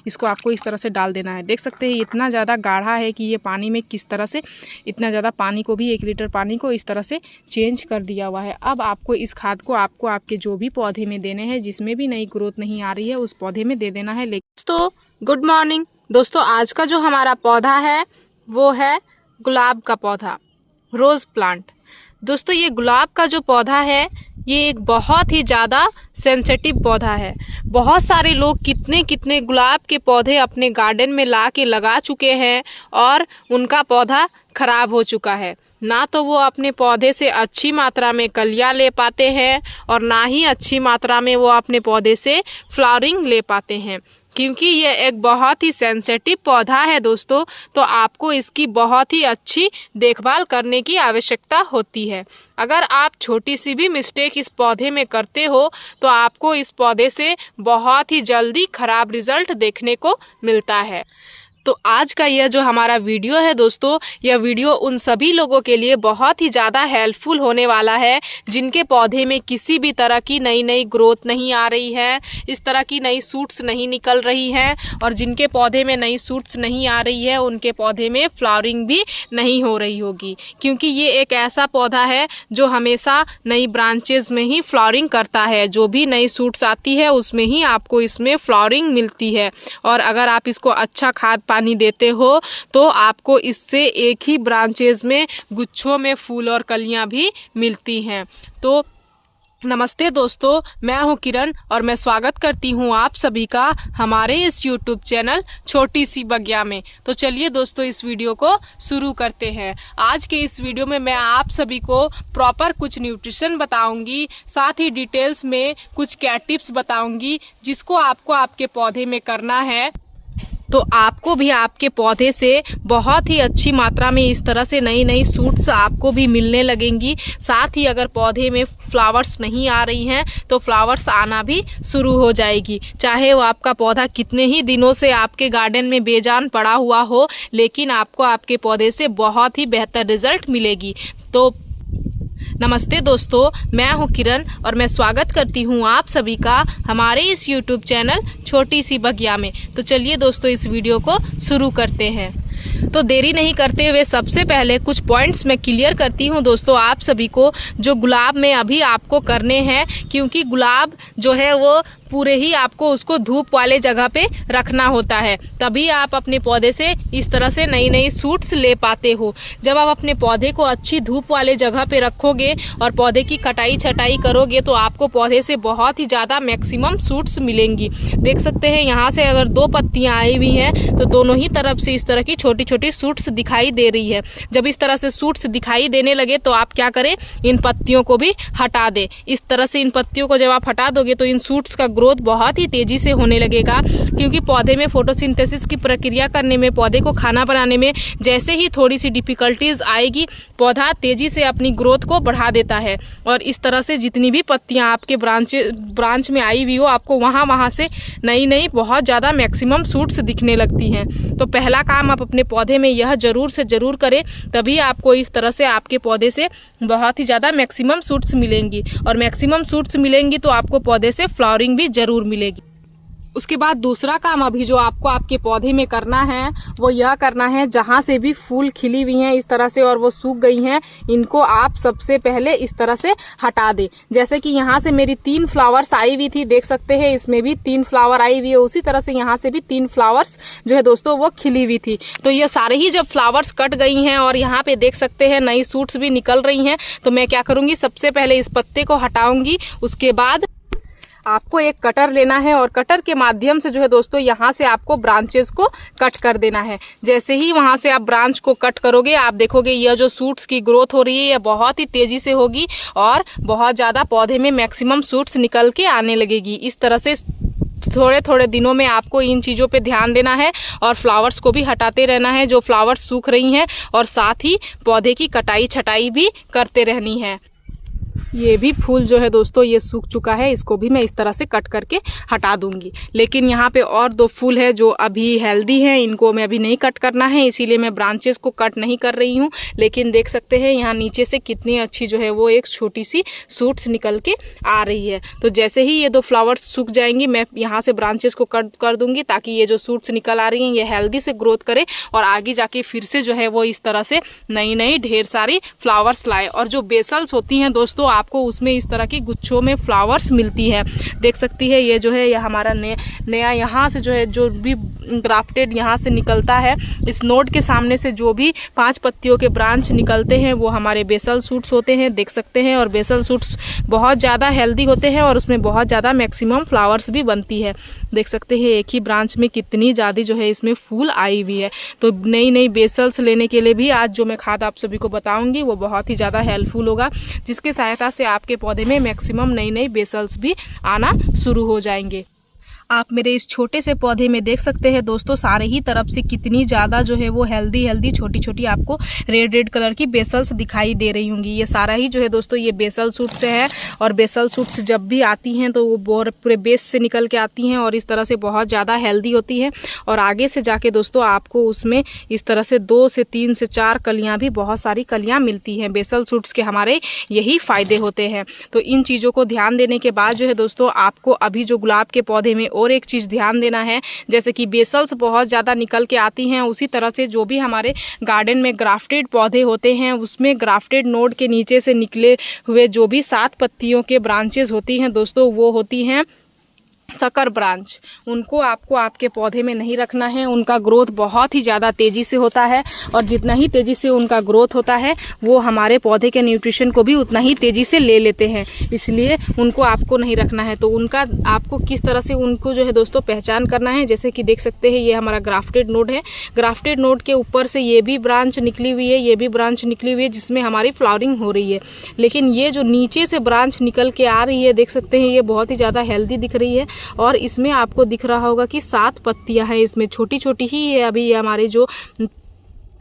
इसको आपको इस तरह से डाल देना है। देख सकते हैं इतना ज़्यादा गाढ़ा है कि ये पानी में किस तरह से इतना ज़्यादा पानी को भी 1 लीटर पानी को इस तरह से चेंज कर दिया हुआ है। अब आपको इस खाद को आपको आपके जो भी पौधे में देने हैं, जिसमें भी नई ग्रोथ नहीं आ रही है उस पौधे में दे देना है। दोस्तों गुड मॉर्निंग। दोस्तों आज का जो हमारा पौधा है वो है गुलाब का पौधा, रोज़ प्लांट। दोस्तों ये गुलाब का जो पौधा है ये एक बहुत ही ज़्यादा सेंसिटिव पौधा है। बहुत सारे लोग कितने कितने गुलाब के पौधे अपने गार्डन में ला के लगा चुके हैं और उनका पौधा खराब हो चुका है। ना तो वो अपने पौधे से अच्छी मात्रा में कलियां ले पाते हैं और ना ही अच्छी मात्रा में वो अपने पौधे से फ्लावरिंग ले पाते हैं, क्योंकि ये एक बहुत ही सेंसिटिव पौधा है दोस्तों। तो आपको इसकी बहुत ही अच्छी देखभाल करने की आवश्यकता होती है। अगर आप छोटी सी भी मिस्टेक इस पौधे में करते हो तो आपको इस पौधे से बहुत ही जल्दी खराब रिजल्ट देखने को मिलता है। तो आज का यह जो हमारा वीडियो है दोस्तों, यह वीडियो उन सभी लोगों के लिए बहुत ही ज़्यादा हेल्पफुल होने वाला है जिनके पौधे में किसी भी तरह की नई ग्रोथ नहीं आ रही है, इस तरह की नई सूट्स नहीं निकल रही हैं, और जिनके पौधे में नई सूट्स नहीं आ रही है उनके पौधे में फ्लावरिंग भी नहीं हो रही होगी, क्योंकि ये एक ऐसा पौधा है जो हमेशा नई ब्रांचेस में ही फ्लावरिंग करता है। जो भी नई सूट्स आती है उसमें ही आपको इसमें फ्लावरिंग मिलती है। और अगर आप इसको अच्छा खाद पानी देते हो तो आपको इससे एक ही ब्रांचेज में गुच्छों में फूल और कलियां भी मिलती हैं। तो नमस्ते दोस्तों, मैं हूं किरण और मैं स्वागत करती हूं आप सभी का हमारे इस YouTube चैनल छोटी सी बगिया में। तो चलिए दोस्तों इस वीडियो को शुरू करते हैं। आज के इस वीडियो में मैं आप सभी को प्रॉपर कुछ न्यूट्रिशन बताऊंगी, साथ ही डिटेल्स में कुछ क्या टिप्स बताऊंगी जिसको आपको आपके पौधे में करना है तो आपको भी आपके पौधे से बहुत ही अच्छी मात्रा में इस तरह से नई सूट्स आपको भी मिलने लगेंगी। साथ ही अगर पौधे में फ्लावर्स नहीं आ रही हैं तो फ्लावर्स आना भी शुरू हो जाएगी। चाहे वो आपका पौधा कितने ही दिनों से आपके गार्डन में बेजान पड़ा हुआ हो, लेकिन आपको आपके पौधे से बहुत ही बेहतर रिजल्ट मिलेगी। तो नमस्ते दोस्तों, मैं हूं किरण और मैं स्वागत करती हूं आप सभी का हमारे इस YouTube चैनल छोटी सी बगिया में। तो चलिए दोस्तों इस वीडियो को शुरू करते हैं। तो देरी नहीं करते हुए सबसे पहले कुछ पॉइंट्स मैं क्लियर करती हूं दोस्तों आप सभी को, जो गुलाब में अभी आपको करने हैं, क्योंकि गुलाब जो है वो पूरे ही आपको उसको धूप वाले जगह पे रखना होता है, तभी आप अपने पौधे से इस तरह से नई सूट्स ले पाते हो। जब आप अपने पौधे को अच्छी धूप वाले जगह पे रखोगे और पौधे की कटाई छटाई करोगे तो आपको पौधे से बहुत ही ज़्यादा मैक्सिमम सूट्स मिलेंगी। देख सकते हैं यहाँ से अगर 2 पत्तियाँ आई हुई हैं तो दोनों ही तरफ से इस तरह की छोटी छोटी सूट्स दिखाई दे रही है। जब इस तरह से सूट्स दिखाई देने लगे तो आप क्या करें, इन पत्तियों को भी हटा दें। इस तरह से इन पत्तियों को जब आप हटा दोगे तो इन सूट्स का ग्रोथ बहुत ही तेजी से होने लगेगा, क्योंकि पौधे में फोटोसिंथेसिस की प्रक्रिया करने में, पौधे को खाना बनाने में जैसे ही थोड़ी सी डिफिकल्टीज आएगी, पौधा तेजी से अपनी ग्रोथ को बढ़ा देता है। और इस तरह से जितनी भी पत्तियां आपके ब्रांच में आई हुई हो, आपको वहां से नई बहुत ज़्यादा मैक्सिमम सूट्स दिखने लगती हैं। तो पहला काम आप अपने पौधे में यह जरूर से जरूर करें, तभी आपको इस तरह से आपके पौधे से बहुत ही ज़्यादा मैक्सिमम सूट्स मिलेंगी। और मैक्सिमम सूट्स मिलेंगी तो आपको पौधे से फ्लावरिंग भी जरूर मिलेगी। उसके बाद दूसरा काम अभी जो आपको आपके पौधे में करना है वो यह करना है, जहाँ से भी फूल खिली हुई हैं इस तरह से और वो सूख गई हैं, इनको आप सबसे पहले इस तरह से हटा दें। जैसे कि यहाँ से मेरी 3 फ्लावर्स आई हुई थी, देख सकते हैं इसमें भी 3 फ्लावर आई हुई है, उसी तरह से यहाँ से भी 3 फ्लावर्स जो है दोस्तों वो खिली हुई थी। तो ये सारे ही जब फ्लावर्स कट गई हैं और यहाँ पे देख सकते हैं नई सूट्स भी निकल रही हैं, तो मैं क्या करूँगी, सबसे पहले इस पत्ते को हटाऊंगी। उसके बाद आपको एक कटर लेना है और कटर के माध्यम से जो है दोस्तों यहाँ से आपको ब्रांचेस को कट कर देना है। जैसे ही वहाँ से आप ब्रांच को कट करोगे आप देखोगे यह जो सूट्स की ग्रोथ हो रही है यह बहुत ही तेजी से होगी और बहुत ज़्यादा पौधे में मैक्सिमम सूट्स निकल के आने लगेगी। इस तरह से थोड़े थोड़े दिनों में आपको इन चीज़ों पे ध्यान देना है और फ्लावर्स को भी हटाते रहना है जो फ्लावर्स सूख रही हैं, और साथ ही पौधे की कटाई छटाई भी करते रहनी है। ये भी फूल जो है दोस्तों ये सूख चुका है, इसको भी मैं इस तरह से कट करके हटा दूंगी। लेकिन यहाँ पे और 2 फूल है जो अभी हेल्दी हैं, इनको मैं अभी नहीं कट करना है, इसीलिए मैं ब्रांचेस को कट नहीं कर रही हूँ। लेकिन देख सकते हैं यहाँ नीचे से कितनी अच्छी जो है वो एक छोटी सी सूट्स निकल के आ रही है। तो जैसे ही ये 2 फ्लावर्स सूख जाएंगी मैं यहाँ से ब्रांचेस को कट कर दूंगी, ताकि ये जो सूट्स निकल आ रही हैं ये हेल्दी से ग्रोथ करे और आगे जाके फिर से जो है वो इस तरह से नई नई ढेर सारी फ्लावर्स लाए। और जो बेसल्स होती हैं दोस्तों आपको उसमें इस तरह की गुच्छों में फ्लावर्स मिलती है, देख सकती है। ये जो है ये हमारा नया यहाँ से जो है जो भी ग्राफ्टेड यहाँ से निकलता है, इस नोड के सामने से जो भी 5 पत्तियों के ब्रांच निकलते हैं वो हमारे बेसल सूट्स होते हैं, देख सकते हैं। और बेसल सूट्स बहुत ज़्यादा हेल्दी होते हैं और उसमें बहुत ज़्यादा मैक्सिमम फ्लावर्स भी बनती है, देख सकते हैं। एक ही ब्रांच में कितनी ज़्यादा जो है इसमें फूल आई हुई है। तो नई नई बेसल्स लेने के लिए भी आज जो मैं खाद आप सभी को बताऊंगी वो बहुत ही ज़्यादा हेल्पफुल होगा, जिसकी सहायता से आपके पौधे में मैक्सिमम नई नई बेसल्स भी आना शुरू हो जाएंगे। आप मेरे इस छोटे से पौधे में देख सकते हैं दोस्तों सारे ही तरफ से कितनी ज़्यादा जो है वो हेल्दी छोटी छोटी आपको रेड कलर की बेसल्स दिखाई दे रही होंगी। ये सारा ही जो है दोस्तों ये बेसल सूट से है, और बेसल सूट्स जब भी आती हैं तो वो पूरे बेस से निकल के आती हैं और इस तरह से बहुत ज़्यादा हेल्दी होती है। और आगे से जाके दोस्तों आपको उसमें इस तरह से 2 से 3 से 4 कलियाँ भी, बहुत सारी कलियाँ मिलती हैं। बेसल सूट्स के हमारे यही फ़ायदे होते हैं। तो इन चीज़ों को ध्यान देने के बाद जो है दोस्तों आपको अभी जो गुलाब के पौधे में और एक चीज़ ध्यान देना है, जैसे कि बेसल्स बहुत ज़्यादा निकल के आती हैं, उसी तरह से जो भी हमारे गार्डन में ग्राफ्टेड पौधे होते हैं उसमें ग्राफ्टेड नोड के नीचे से निकले हुए जो भी 7 पत्तियों के ब्रांचेस होती हैं दोस्तों वो होती हैं सकर ब्रांच। उनको आपको आपके पौधे में नहीं रखना है, उनका ग्रोथ बहुत ही ज़्यादा तेज़ी से होता है और जितना ही तेज़ी से उनका ग्रोथ होता है वो हमारे पौधे के न्यूट्रिशन को भी उतना ही तेज़ी से ले लेते हैं, इसलिए उनको आपको नहीं रखना है। तो उनका आपको किस तरह से उनको जो है दोस्तों पहचान करना है, जैसे कि देख सकते हैं ये हमारा ग्राफ्टेड नोड है, ग्राफ्टेड नोड के ऊपर से ये भी ब्रांच निकली हुई है, ये भी ब्रांच निकली हुई है जिसमें हमारी फ्लावरिंग हो रही है। लेकिन ये जो नीचे से ब्रांच निकल के आ रही है देख सकते हैं ये बहुत ही ज़्यादा हेल्दी दिख रही है और इसमें आपको दिख रहा होगा कि 7 पत्तियां हैं, इसमें छोटी छोटी ही है। अभी ये हमारी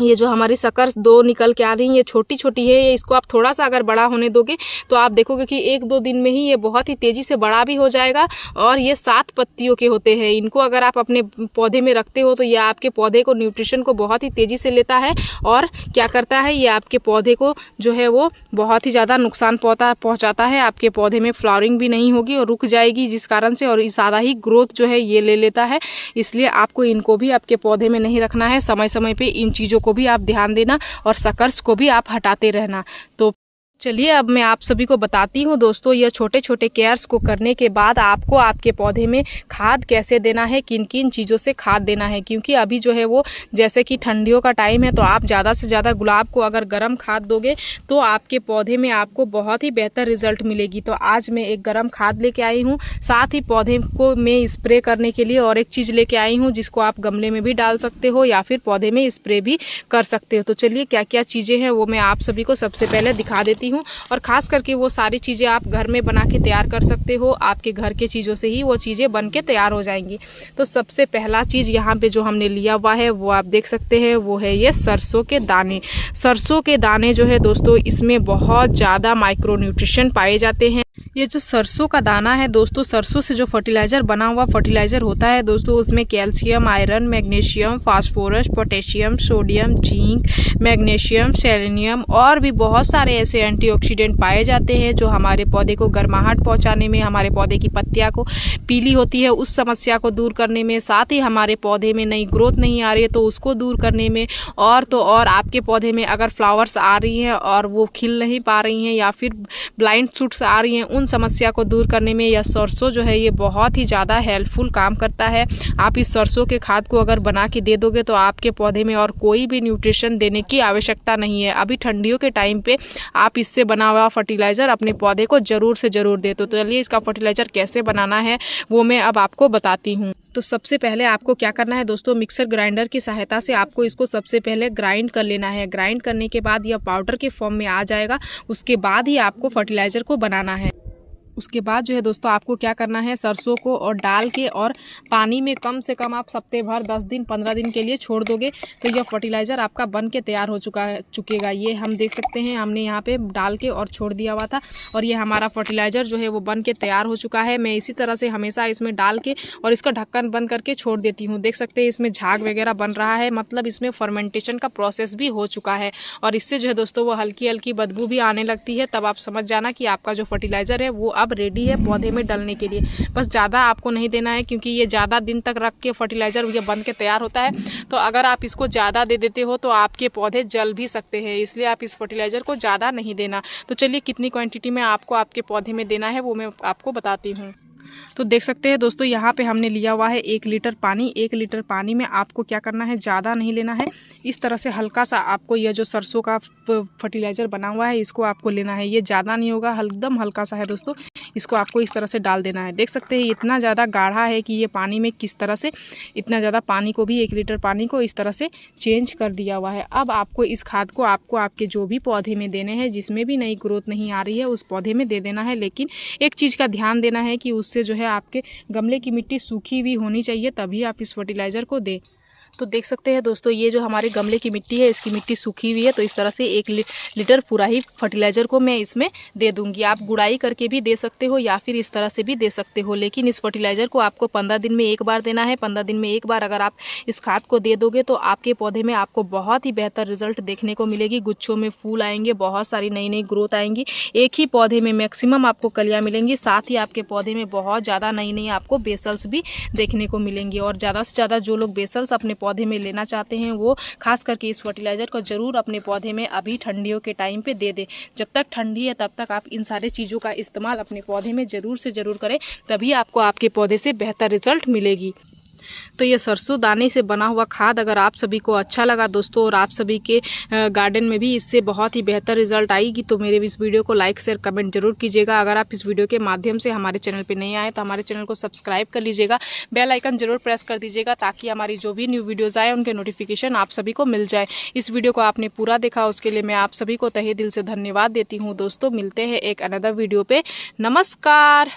ये जो हमारी सकर्स 2 निकल के आ रही हैं ये छोटी छोटी है, इसको आप थोड़ा सा अगर बड़ा होने दोगे तो आप देखोगे कि 1-2 दिन में ही ये बहुत ही तेज़ी से बड़ा भी हो जाएगा। और ये 7 पत्तियों के होते हैं, इनको अगर आप अपने पौधे में रखते हो तो ये आपके पौधे को न्यूट्रिशन को बहुत ही तेज़ी से लेता है और क्या करता है ये आपके पौधे को जो है वो बहुत ही ज़्यादा नुकसान पहुँचाता है। आपके पौधे में फ्लावरिंग भी नहीं होगी और रुक जाएगी जिस कारण से, और ज़्यादा ही ग्रोथ जो है ये ले लेता है। इसलिए आपको इनको भी आपके पौधे में नहीं रखना है, समय समय पर इन चीज़ों को भी आप ध्यान देना और सकर्स को भी आप हटाते रहना। तो चलिए अब मैं आप सभी को बताती हूँ दोस्तों ये छोटे छोटे केयर्स को करने के बाद आपको आपके पौधे में खाद कैसे देना है, किन किन चीज़ों से खाद देना है। क्योंकि अभी जो है वो जैसे कि ठंडियों का टाइम है तो आप ज़्यादा से ज़्यादा गुलाब को अगर गर्म खाद दोगे तो आपके पौधे में आपको बहुत ही बेहतर रिजल्ट मिलेगी। तो आज मैं एक गर्म खाद लेके आई हूँ, साथ ही पौधे को मैं स्प्रे करने के लिए और एक चीज़ लेके आई हूँ जिसको आप गमले में भी डाल सकते हो या फिर पौधे में स्प्रे भी कर सकते हो। तो चलिए क्या क्या चीज़ें हैं वो मैं आप सभी को सबसे पहले दिखा देती हूँ और खास करके वो सारी चीज़ें आप घर में बना के तैयार कर सकते हो, आपके घर के चीज़ों से ही वो चीज़ें बन के तैयार हो जाएंगी। तो सबसे पहला चीज़ यहाँ पे जो हमने लिया हुआ है वो आप देख सकते हैं, वो है ये सरसों के दाने। सरसों के दाने जो है दोस्तों इसमें बहुत ज़्यादा माइक्रो न्यूट्रिशन पाए जाते हैं। ये जो सरसों का दाना है दोस्तों, सरसों से जो फर्टिलाइज़र बना हुआ फर्टिलाइज़र होता है दोस्तों, उसमें calcium, iron, magnesium, phosphorus, potassium, sodium, zinc, magnesium, selenium और भी बहुत सारे ऐसे एंटीऑक्सीडेंट पाए जाते हैं जो हमारे पौधे को गर्माहट पहुंचाने में, हमारे पौधे की पत्तियां को पीली होती है उस समस्या को दूर करने में, साथ ही हमारे पौधे में नई ग्रोथ नहीं आ रही है तो उसको दूर करने में, और तो और आपके पौधे में अगर फ्लावर्स आ रही हैं और वो खिल नहीं पा रही हैं या फिर ब्लाइंड शूट्स आ रही हैं उन समस्या को दूर करने में यह सरसों जो है ये बहुत ही ज़्यादा हेल्पफुल काम करता है। आप इस सरसों के खाद को अगर बना के दे दोगे तो आपके पौधे में और कोई भी न्यूट्रिशन देने की आवश्यकता नहीं है। अभी ठंडियों के टाइम पे आप इससे बना हुआ फर्टिलाइज़र अपने पौधे को ज़रूर से ज़रूर दे। तो चलिए इसका फर्टिलाइज़र कैसे बनाना है वो मैं अब आपको बताती हूँ। तो सबसे पहले आपको क्या करना है दोस्तों, मिक्सर ग्राइंडर की सहायता से आपको इसको सबसे पहले ग्राइंड कर लेना है। ग्राइंड करने के बाद यह पाउडर के फॉर्म में आ जाएगा, उसके बाद ही आपको फर्टिलाइज़र को बनाना है। उसके बाद जो है दोस्तों आपको क्या करना है, सरसों को और डाल के और पानी में कम से कम आप हफ्ते भर 10 दिन 15 दिन के लिए छोड़ दोगे तो यह फर्टिलाइज़र आपका बन के तैयार हो चुकेगा। ये हम देख सकते हैं, हमने यहाँ पे डाल के और छोड़ दिया हुआ था और ये हमारा फर्टिलाइज़र जो है वो बन के तैयार हो चुका है। मैं इसी तरह से हमेशा इसमें डाल के और इसका ढक्कन बंद करके छोड़ देती हूँ। देख सकते हैं इसमें झाग वगैरह बन रहा है, मतलब इसमें फर्मेंटेशन का प्रोसेस भी हो चुका है और इससे जो है दोस्तों वो हल्की हल्की बदबू भी आने लगती है। तब आप समझ जाना कि आपका जो फर्टिलाइज़र है वो अब रेडी है पौधे में डलने के लिए। बस ज़्यादा आपको नहीं देना है क्योंकि ये ज़्यादा दिन तक रख के फर्टिलाइज़र ये बन के तैयार होता है, तो अगर आप इसको ज़्यादा दे देते हो तो आपके पौधे जल भी सकते हैं, इसलिए आप इस फर्टिलाइज़र को ज़्यादा नहीं देना। तो चलिए कितनी क्वांटिटी में आपको आपके पौधे में देना है वो मैं आपको बताती हूँ। तो देख सकते हैं दोस्तों यहाँ पे हमने लिया हुआ है 1 लीटर पानी। 1 लीटर पानी में आपको क्या करना है, ज़्यादा नहीं लेना है, इस तरह से हल्का सा आपको यह जो सरसों का फर्टिलाइज़र बना हुआ है इसको आपको लेना है। ये ज़्यादा नहीं होगा, एकदम हल्का सा है दोस्तों, इसको आपको इस तरह से डाल देना है। देख सकते हैं इतना ज़्यादा गाढ़ा है कि ये पानी में किस तरह से इतना ज़्यादा पानी को भी 1 लीटर पानी को इस तरह से चेंज कर दिया हुआ है। अब आपको इस खाद को आपको आपके जो भी पौधे में देने हैं, जिसमें भी नई ग्रोथ नहीं आ रही है उस पौधे में दे देना है। लेकिन एक चीज़ का ध्यान देना है कि उससे जो है आपके गमले की मिट्टी सूखी हुई होनी चाहिए, तभी आप इस फर्टिलाइज़र को दें। तो देख सकते हैं दोस्तों ये जो हमारे गमले की मिट्टी है इसकी मिट्टी सूखी हुई है, तो इस तरह से 1 लीटर पूरा ही फर्टिलाइज़र को मैं इसमें दे दूंगी। आप गुड़ाई करके भी दे सकते हो या फिर इस तरह से भी दे सकते हो, लेकिन इस फर्टिलाइज़र को आपको 15 दिन में एक बार देना है। 15 दिन में एक बार अगर आप इस खाद को दे दोगे तो आपके पौधे में आपको बहुत ही बेहतर रिजल्ट देखने को मिलेगी। गुच्छों में फूल आएंगे, बहुत सारी नई नई ग्रोथ आएंगी, एक ही पौधे में मैक्सिमम आपको कलियाँ मिलेंगी, साथ ही आपके पौधे में बहुत ज़्यादा नई नई आपको बेसल्स भी देखने को मिलेंगी। और ज़्यादा से ज़्यादा जो लोग बेसल्स अपने पौधे में लेना चाहते हैं वो खास करके इस फर्टिलाइज़र को ज़रूर अपने पौधे में अभी ठंडियों के टाइम पे दे दें। जब तक ठंडी है तब तक आप इन सारे चीज़ों का इस्तेमाल अपने पौधे में ज़रूर से ज़रूर करें, तभी आपको आपके पौधे से बेहतर रिजल्ट मिलेगी। तो ये सरसों दाने से बना हुआ खाद अगर आप सभी को अच्छा लगा दोस्तों और आप सभी के गार्डन में भी इससे बहुत ही बेहतर रिजल्ट आएगी, तो मेरे इस वीडियो को लाइक शेयर कमेंट जरूर कीजिएगा। अगर आप इस वीडियो के माध्यम से हमारे चैनल पे नहीं आए तो हमारे चैनल को सब्सक्राइब कर लीजिएगा, बेल आइकन जरूर प्रेस कर दीजिएगा ताकि हमारी जो भी न्यू वीडियोज़ आए उनके नोटिफिकेशन आप सभी को मिल जाए। इस वीडियो को आपने पूरा देखा उसके लिए मैं आप सभी को तहे दिल से धन्यवाद देती हूँ। दोस्तों मिलते हैं एक अनदर वीडियो पे। नमस्कार।